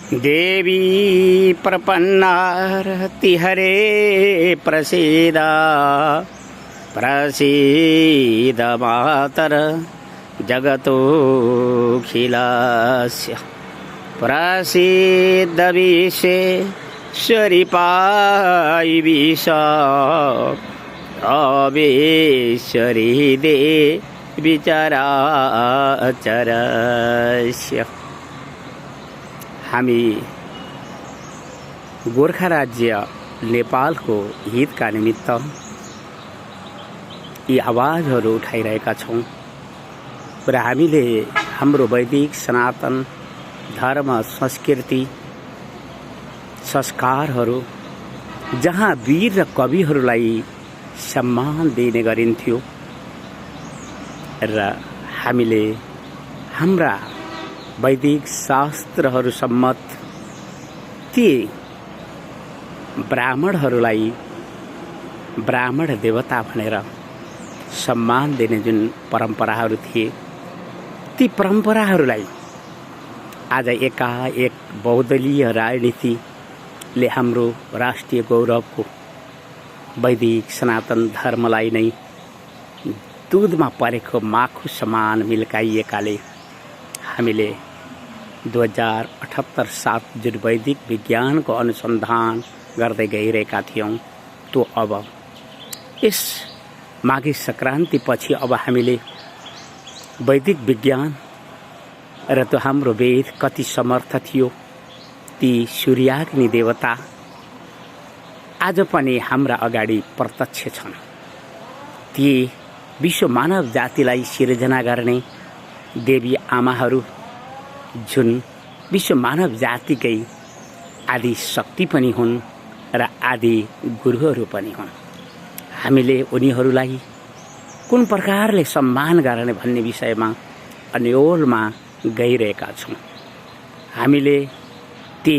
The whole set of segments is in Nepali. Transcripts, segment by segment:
देवी प्रपन्नार्ति हरे प्रसीद प्रसीद मातर जगतोऽखिलस्य प्रसीद विश्वेश्वरि पाहि विश अवेश्वरि देवी चराचरस्य। हामी गोर्खा राज्य नेपालको हितका निमित्त यी आवाजहरू उठाइरहेका छौँ र हामीले हाम्रो वैदिक सनातन धर्म संस्कृति संस्कारहरू जहाँ वीर र कविहरूलाई सम्मान दिने गरिन्थ्यो र हामीले हाम्रा वैदिक शास्त्रहरू सम्मत ती ब्राह्मणहरूलाई ब्राह्मण देवता भनेर सम्मान दिने जुन परम्पराहरू थिए ती परम्पराहरूलाई आज एकाएक बहुदलीय राजनीतिले हाम्रो राष्ट्रिय गौरवको वैदिक सनातन धर्मलाई नै दुधमा परेको माखु समान मिल्काइएकाले हामीले 2078 साल जुन वैदिक विज्ञानको अनुसन्धान गर्दै गइरहेका थियौँ त्यो अब यस माघे सङ्क्रान्तिपछि अब हामीले वैदिक विज्ञान र त्यो हाम्रो वेद कति समर्थ थियो ती सूर्याग्नि देवता आज पनि हाम्रा अगाडि प्रत्यक्ष छन्। ती विश्व मानव जातिलाई सिर्जना गर्ने देवी आमाहरू जुन विश्व मानव जातिकै आदि शक्ति पनि हुन् र आदि गुरुहरू पनि हुन्। हामीले उनीहरूलाई कुन प्रकारले सम्मान गर्ने भन्ने विषयमा अन्योलमा गइरहेका छौँ। हामीले ती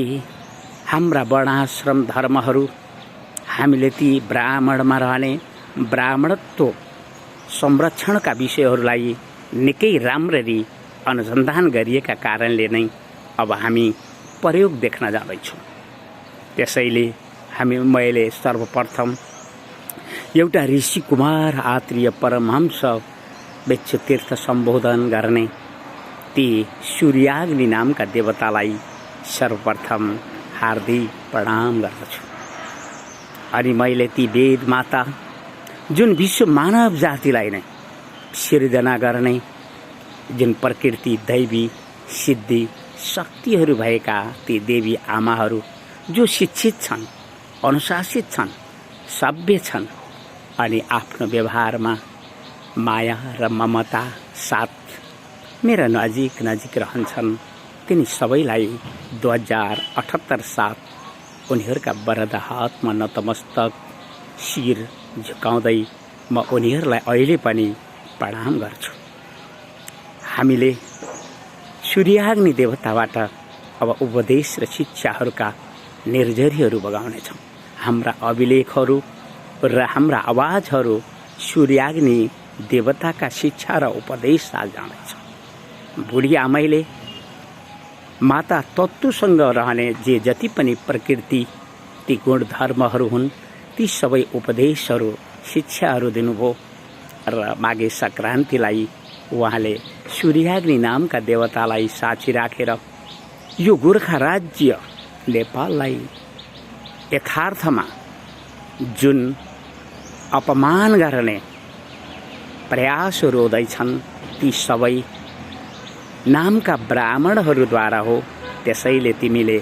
हाम्रा वर्णाश्रम धर्महरू हामीले ती ब्राह्मणमा रहने ब्राह्मणत्व संरक्षणका विषयहरूलाई निकै राम्ररी अनुसन्धान गरिएका कारणले नै अब हामी प्रयोग देख्न जाँदैछौँ। त्यसैले मैले सर्वप्रथम एउटा ऋषि कुमार आत्रेय परमहंस भिक्षुतीर्थ सम्बोधन गर्ने ती सूर्याग्नि नामका देवतालाई सर्वप्रथम हार्दिक प्रणाम गर्दछु। अनि मैले ती वेद माता जुन विश्व मानव जातिलाई नै सिर्जना गर्ने जुन प्रकृति दैवी सिद्धि शक्तिहरू भएका ती देवी आमाहरू जो शिक्षित छन् अनुशासित छन् सभ्य छन् अनि आफ्नो व्यवहारमा माया र ममता साथ मेरा नजिक रहन्छन् तिनी सबैलाई 2078 साल उनीहरूका वरद हातमा नतमस्तक शिर झुकाउँदै म उनीहरूलाई अहिले पनि प्रणाम गर्छु। हामीले सूर्याग्नि देवताबाट अब उपदेश र शिक्षाहरूका निर्झरीहरू बगाउनेछौँ। हाम्रा अभिलेखहरू र हाम्रा आवाजहरू सूर्याग्नि देवताका शिक्षा र उपदेश साथ जानेछ। बुढी आमैले माता तत्त्वसँग रहने जे जति पनि प्रकृति ती गुण धर्महरू हुन् ती सबै उपदेशहरू शिक्षाहरू दिनुभयो र माघे सङ्क्रान्तिलाई उहाँले सूर्याग्नि नामका देवतालाई साक्षी राखेर यो गोर्खा राज्य नेपाललाई यथार्थमा जुन अपमान गर्ने प्रयासहरू हुँदैछन् ती सबै नामका ब्राह्मणहरूद्वारा हो। त्यसैले तिमीले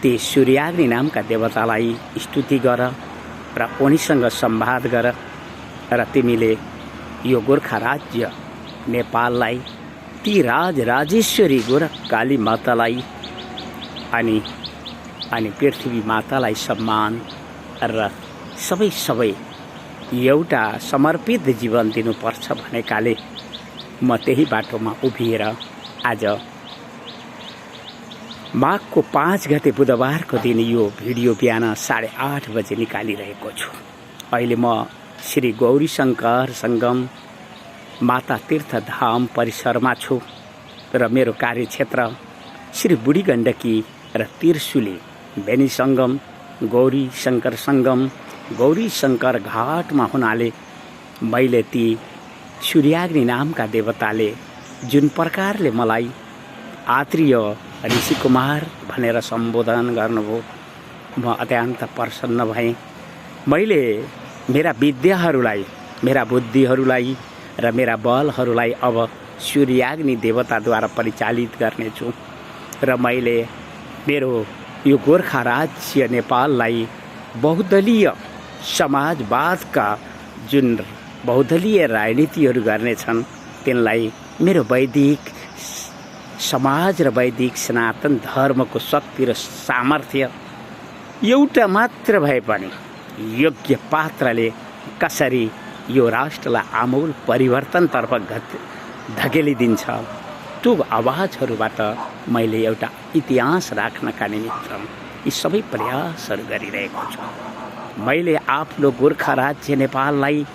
ती सूर्याग्नि नामका देवतालाई स्तुति गर र उनीसँग संवाद गर र तिमीले यो गोर्खा राज्य नेपाललाई ती राजेश्वरी गोरखकाली मातालाई अनि पृथ्वी मातालाई सम्मान र सबै एउटा समर्पित जीवन दिनुपर्छ भनेकाले म त्यही बाटोमा उभिएर आज माघको 5 गते बुधबारको दिन यो भिडियो बिहान 8:30 बजे निकालिरहेको छु। अहिले म श्री गौरी शङ्कर सङ्गम माता तीर्थधाम परिसरमा छु र मेरो कार्यक्षेत्र श्री बुढी गण्डकी र त्रिशुली बेनी सङ्गम, गौरी शङ्कर सङ्गम, गौरी शङ्कर घाटमा हुनाले मैले ती सूर्याग्नि नामका देवताले जुन प्रकारले मलाई आत्रेय ऋषि कुमार भनेर सम्बोधन गर्नुभयो, म अत्यन्त प्रसन्न भएँ। मैले मेरा विद्याहरूलाई, मेरा बुद्धिहरूलाई र मेरा बलहरूलाई अब सूर्याग्नि देवताद्वारा परिचालित गर्नेछु र मैले मेरो यो गोर्खा राज्य नेपाललाई बहुदलीय समाजवादका जुन बहुदलीय राजनीतिहरू गर्नेछन् तिनलाई मेरो वैदिक समाज र वैदिक सनातन धर्मको शक्ति र सामर्थ्य एउटा मात्र भए पनि योग्य पात्रले कसरी यो राष्ट्रलाई आमूल परिवर्तनतर्फ धकेलिदिन्छ, त्यो आवाजहरूबाट मैले एउटा इतिहास राख्नका निमित्त यी सबै प्रयासहरू गरिरहेको छु। मैले आफ्नो गोर्खा राज्य नेपाललाई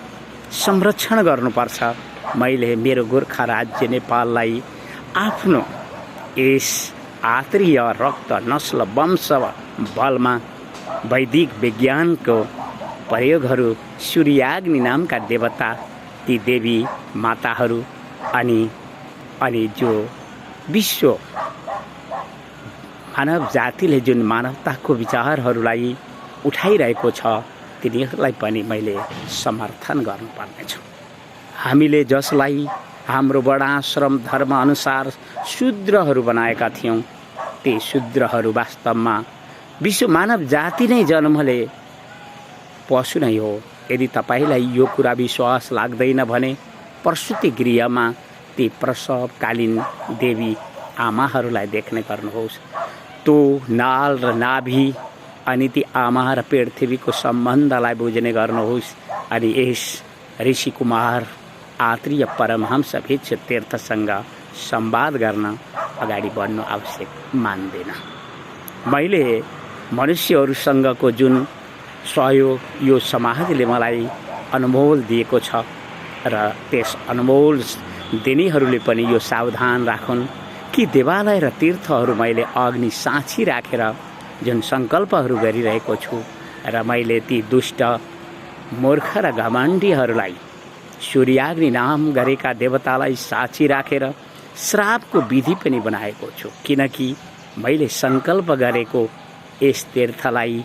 संरक्षण गर्नुपर्छ। मैले मेरो गोर्खा राज्य नेपाललाई आफ्नो यस आत्रेय रक्त नस्ल वंश बलमा वैदिक विज्ञानको प्रयोगहरू, सूर्याग्नि नामका देवता, ती देवी माताहरू अनि जो विश्व मानव जातिले जुन मानवताको विचारहरूलाई उठाइरहेको छ तिनीहरूलाई पनि मैले समर्थन गर्नुपर्नेछ। हामीले जसलाई हाम्रो वर्णाश्रम धर्म अनुसार शूद्रहरू बनाएका थियौँ, ती शूद्रहरू वास्तवमा विश्व मानव जाति नै जन्मले पशु नै हो। यदि तपाईँलाई यो कुरा विश्वास लाग्दैन भने प्रसुति गृहमा ती प्रसवकालीन देवी आमाहरूलाई देख्ने गर्नुहोस्। त्यो नाल र नाभि अनि ती आमा र पृथ्वीको सम्बन्धलाई बुझ्ने गर्नुहोस्। अनि यस ऋषि कुमार आत्रेय परमहंस भिक्षु तीर्थसँग संवाद गर्न अगाडि बढ्नु आवश्यक मान्दैन। मैले मनुष्यहरूसँगको जुन सहयोग यो समाजले मलाई अनमोल दिएको छ र त्यस अनमोल दिनेहरूले पनि यो सावधान राखुन् कि देवालय र तीर्थहरू मैले अग्नि साक्षी राखेर जुन सङ्कल्पहरू गरिरहेको छु र मैले ती दुष्ट मूर्ख र घमण्डीहरूलाई सूर्याग्नि नाम गरेका देवतालाई साक्षी राखेर श्रापको विधि पनि बनाएको छु। किनकि मैले सङ्कल्प गरेको यस तीर्थलाई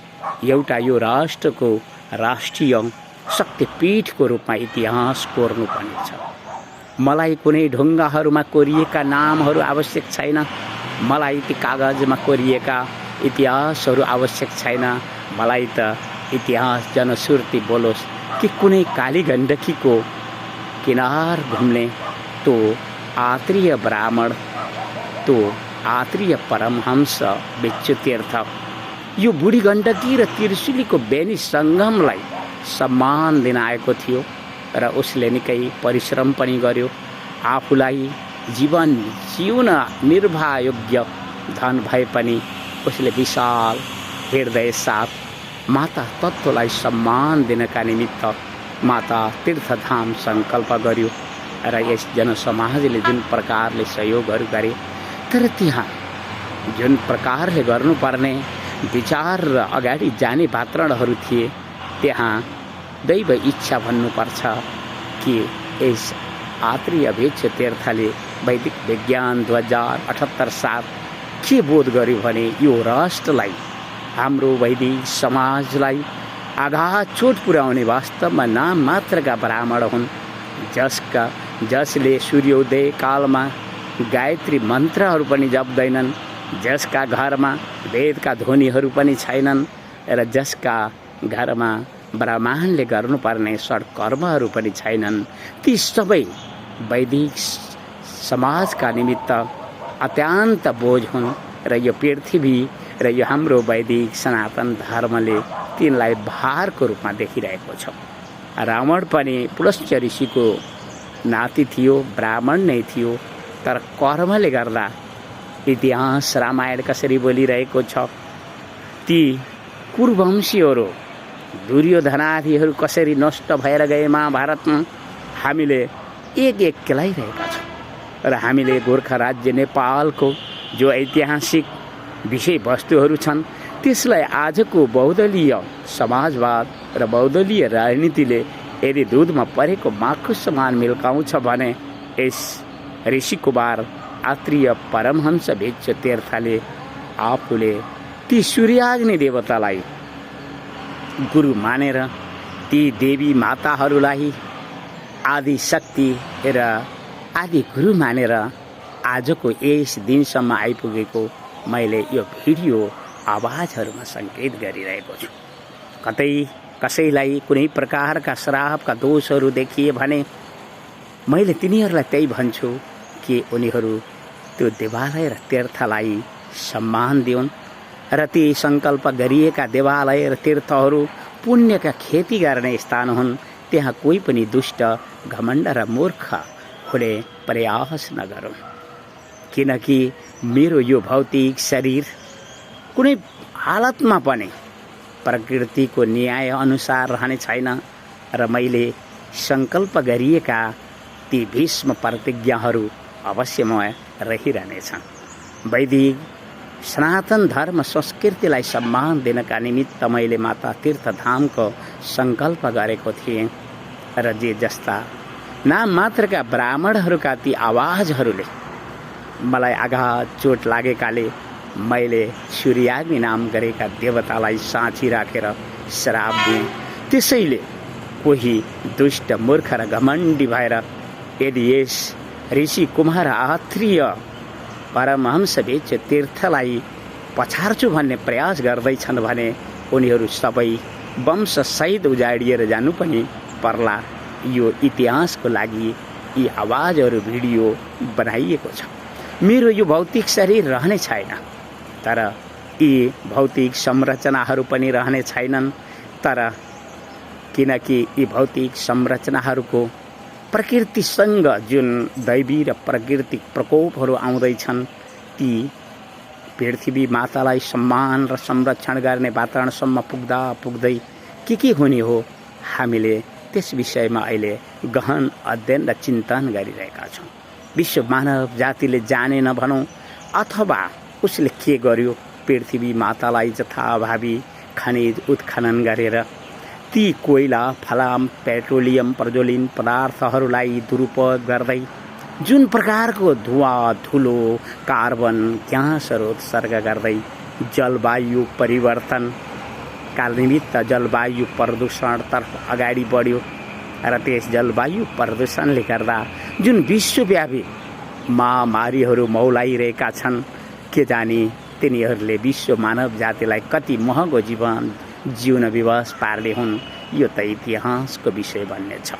एउटा यो राष्ट्रको राष्ट्रिय शक्तिपीठको रूपमा इतिहास कोर्नुपर्ने छ। मलाई कुनै ढुङ्गाहरूमा कोरिएका नामहरू आवश्यक छैन। मलाई ती कागजमा कोरिएका इतिहासहरू आवश्यक छैन। मलाई त इतिहास जनश्रुति बोलोस् कि कुनै काली गण्डकीको किनार घुम्ने त्यो आत्रेय ब्राह्मण, त्यो आत्रेय परमहंस भिक्षु तीर्थ यो बुढी गण्डकी र त्रिशुलीको बेनी सङ्गमलाई सम्मान दिन आएको थियो र उसले निकै परिश्रम पनि गर्यो। आफूलाई जीवन जिउन निर्वाह योग्य धन भए पनि उसले विशाल हृदय साथ माता तत्त्वलाई सम्मान दिनका निमित्त माता तीर्थधाम सङ्कल्प गर्यो र यस जनसमाजले जुन प्रकारले सहयोगहरू गरे, तर त्यहाँ जुन प्रकारले गर्नुपर्ने विचार र अगाडि जाने वातावरणहरू थिए, त्यहाँ दैव इच्छा भन्नुपर्छ कि यस आत्रेय भिक्षु तीर्थले वैदिक विज्ञान 2078 साल के बोध गर्यो भने यो राष्ट्रलाई, हाम्रो वैदिक समाजलाई आघात चोट पुर्याउने वास्तवमा नाम मात्रका ब्राह्मण हुन्, जसले सूर्योदय कालमा गायत्री मन्त्रहरू पनि जप्दैनन्, जसका घरमा वेदका ध्वनिहरू पनि छैनन् र जसका घरमा ब्राह्मणले गर्नुपर्ने सड्कर्महरू पनि छैनन्। ती सबै वैदिक समाजका निमित्त अत्यन्त बोझ हुन् र यो पृथ्वी र यो हाम्रो वैदिक सनातन धर्मले तिनलाई भारको रूपमा देखिरहेको छ। रावण पनि पुलस्त्य ऋषिको नाति थियो, ब्राह्मण नै थियो, तर कर्मले गर्दा इतिहास रामायण कसरी बोलिरहेको छ, ती कुरुवंशीहरू दुर्योधनादिहरू कसरी नष्ट भएर गए महाभारतमा हामीले एक एक केलाइरहेका छौँ र हामीले गोर्खा राज्य नेपालको जो ऐतिहासिक विषयवस्तुहरू छन् त्यसलाई आजको बहुदलीय समाजवाद र बहुदलीय राजनीतिले यदि दुधमा परेको माखु समान मिल्काउँछ भने यस ऋषिकुमार आत्रेय परमहंस भिक्षु तीर्थले आफूले ती सूर्याग्नि देवतालाई गुरु मानेर ती देवी माताहरूलाई आदि शक्ति र आदि गुरु मानेर आजको यस दिनसम्म आइपुगेको मैले यो भिडियो आवाजहरूमा सङ्केत गरिरहेको छु। कतै कसैलाई कुनै प्रकारका श्रापका दोषहरू देखिए भने मैले तिनीहरूलाई त्यही भन्छु कि उनीहरू त्यो देवालय र तीर्थलाई सम्मान दिउन् र ती सङ्कल्प गरिएका देवालय र तीर्थहरू पुण्यका खेती गर्ने स्थान हुन्। त्यहाँ कोही पनि दुष्ट घमण्ड र मूर्ख हुने प्रयास नगरौँ, किनकि मेरो यो भौतिक शरीर कुनै हालतमा पनि प्रकृतिको न्याय अनुसार रहने छैन र मैले सङ्कल्प गरिएका ती भीष्म प्रतिज्ञाहरू अवश्यमय रहिरहनेछन्। वैदिक सनातन धर्म संस्कृतिलाई सम्मान दिनका निमित्त मैले माता तीर्थधामको सङ्कल्प गरेको थिएँ र जे जस्ता नाम मात्रका ब्राह्मणहरूका ती आवाजहरूले मलाई आघात चोट लागेकाले मैले सूर्याग्नि नाम गरेका देवतालाई साँची राखेर श्राप दिएँ। त्यसैले कोही दुष्ट मूर्ख र घमण्डी भएर यदि यस ऋषि कुमार आत्रेय परमहंस भिक्षु तीर्थलाई पछार्छु भन्ने प्रयास गर्दैछन् भने उनीहरू सबै वंशसहित उजाडिएर जानु पनि पर्ला। यो इतिहासको लागि यी आवाजहरू भिडियो बनाइएको छ। मेरो यो भौतिक शरीर रहने छैन, तर यी भौतिक संरचनाहरू पनि रहने छैनन्। तर किनकि यी भौतिक संरचनाहरूको प्रकृतिसँग जुन दैवी र प्राकृतिक प्रकोपहरू आउँदैछन् ती पृथ्वी मातालाई सम्मान र संरक्षण गर्ने वातावरणसम्म पुग्दा पुग्दै के हुने हो, हामीले त्यस विषयमा अहिले गहन अध्ययन र चिन्तन गरिरहेका छौँ। विश्व मानव जातिले जानेन भनौँ अथवा उसले के गर्यो, पृथ्वी मातालाई जथाभावी खनिज उत्खनन गरेर ती कोइला फलाम पेट्रोलियम प्रज्वलित पदार्थहरूलाई दुरुपयोग गर्दै जुन प्रकारको धुवा धुलो कार्बन ग्यासहरू उत्सर्ग गर्दै जलवायु परिवर्तनका निमित्त जलवायु प्रदूषणतर्फ अगाडि बढ्यो र त्यस जलवायु प्रदूषणले गर्दा जुन विश्वव्यापी महामारीहरू मौलाइरहेका छन्, के जाने तिनीहरूले विश्व मानव जातिलाई कति महँगो जीवन जिउन विवश पार्ने हुन्, यो त इतिहासको विषय भन्ने छ।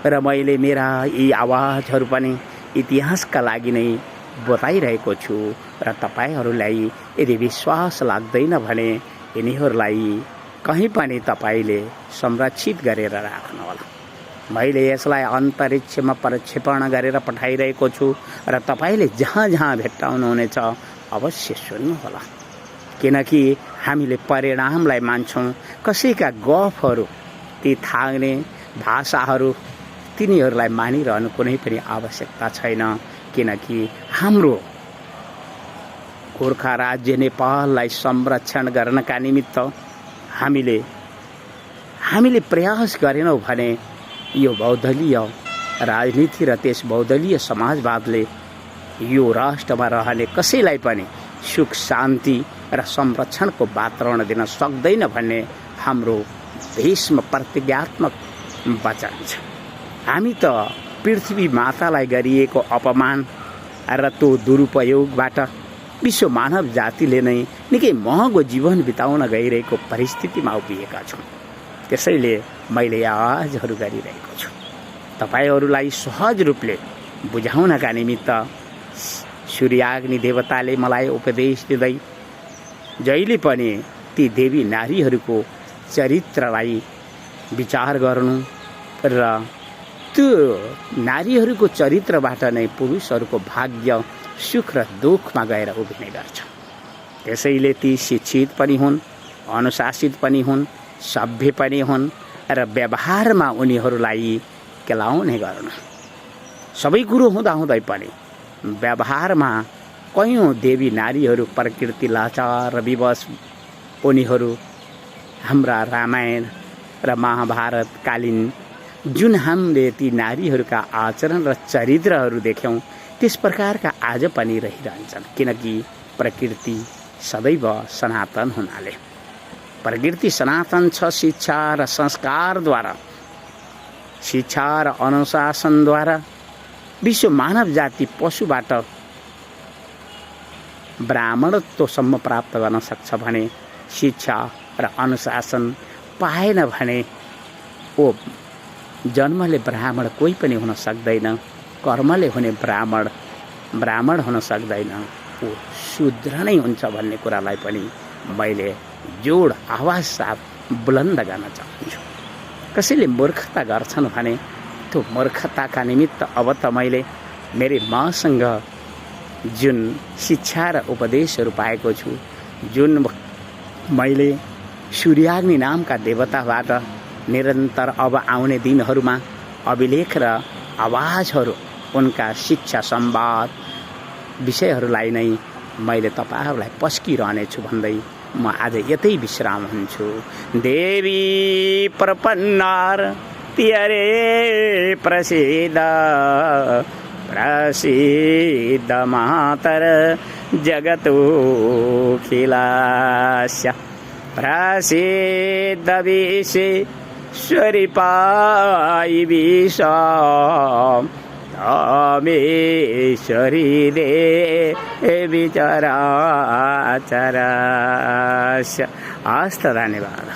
र मैले मेरा यी आवाजहरू पनि इतिहासका लागि नै बताइरहेको छु र तपाईँहरूलाई यदि विश्वास लाग्दैन भने यिनीहरूलाई कहीँ पनि तपाईँले संरक्षित गरेर राख्नुहोला। मैले यसलाई अन्तरिक्षमा प्रक्षेपण गरेर पठाइरहेको छु र तपाईँले जहाँ जहाँ भेट्टाउनुहुनेछ अवश्य सुन्नुहोला, किनकि हामीले परिणामलाई मान्छौँ। कसैका गफहरू ती थाग्ने भाषाहरू तिनीहरूलाई मानिरहनु कुनै पनि आवश्यकता छैन, किनकि हाम्रो गोर्खा राज्य नेपाललाई संरक्षण गर्नका निमित्त हामीले प्रयास गरेनौँ भने यो बहुदलीय राजनीति र त्यस बहुदलीय समाजवादले यो राष्ट्रमा रहने कसैलाई पनि सुख शान्ति र संरक्षणको वातावरण दिन सक्दैन भन्ने हाम्रो भीष्म प्रतिज्ञात्मक वचन छ। हामी त पृथ्वी मातालाई गरिएको अपमान र त्यो दुरुपयोगबाट विश्व मानव जातिले नै निकै महँगो जीवन बिताउन गइरहेको परिस्थितिमा उभिएका छौँ। त्यसैले मैले आवाजहरू गरिरहेको छु। तपाईँहरूलाई सहज रूपले बुझाउनका निमित्त सूर्याग्नि देवताले मलाई उपदेश दिँदै जहिले पनि ती देवी नारीहरूको चरित्रलाई विचार गर्नु र त्यो नारीहरूको चरित्रबाट नै पुरुषहरूको भाग्य सुख र दुःखमा गएर उभिने गर्छ। त्यसैले ती शिक्षित पनि हुन्, अनुशासित पनि हुन्, सभ्य पनि हुन् र व्यवहारमा उनीहरूलाई केलाउने गर्नु। सबै कुरो हुँदाहुँदै पनि व्यवहारमा कयौँ देवी नारीहरू प्रकृति लाचार र विवश उनीहरू हाम्रा रामायण र महाभारतकालीन जुन हामीले ती नारीहरूका आचरण र चरित्रहरू देख्यौँ त्यस प्रकारका आज पनि रहिरहन्छन्। किनकि प्रकृति सदैव सनातन हुनाले, प्रकृति सनातन छ। शिक्षा र संस्कारद्वारा, शिक्षा र अनुशासनद्वारा विश्व मानव जाति पशुबाट ब्राह्मणत्वसम्म प्राप्त गर्न सक्छ भने शिक्षा र अनुशासन पाएन भने ओ जन्मले ब्राह्मण कोही पनि हुन सक्दैन, कर्मले हुने ब्राह्मण हुन सक्दैन, ऊ शूद्र नै हुन्छ भन्ने कुरालाई पनि मैले जोड आवाज साथ बुलन्द गर्न चाहन्छु। कसैले मूर्खता गर्छन् भने त्यो मूर्खताका निमित्त अब त मैले मेरी मासँग जुन शिक्षा र उपदेशहरू पाएको छु, जुन मैले सूर्याग्नि नामका देवताबाट निरन्तर अब आउने दिनहरूमा अभिलेख र आवाजहरू, उनका शिक्षा संवाद विषयहरूलाई नै मैले तपाईहरूलाई पस्किरहनेछु भन्दै म आज यतै विश्राम हुन्छु। देवी प्रपन्नार तियरे प्रसिद्ध प्रसिद्ध मातर जगतो खिलास्य प्रसिद्ध विश्वेश्वरी पाई विषा तामेश्वरी देवी चराचरस्य। हस्त धन्यवाद।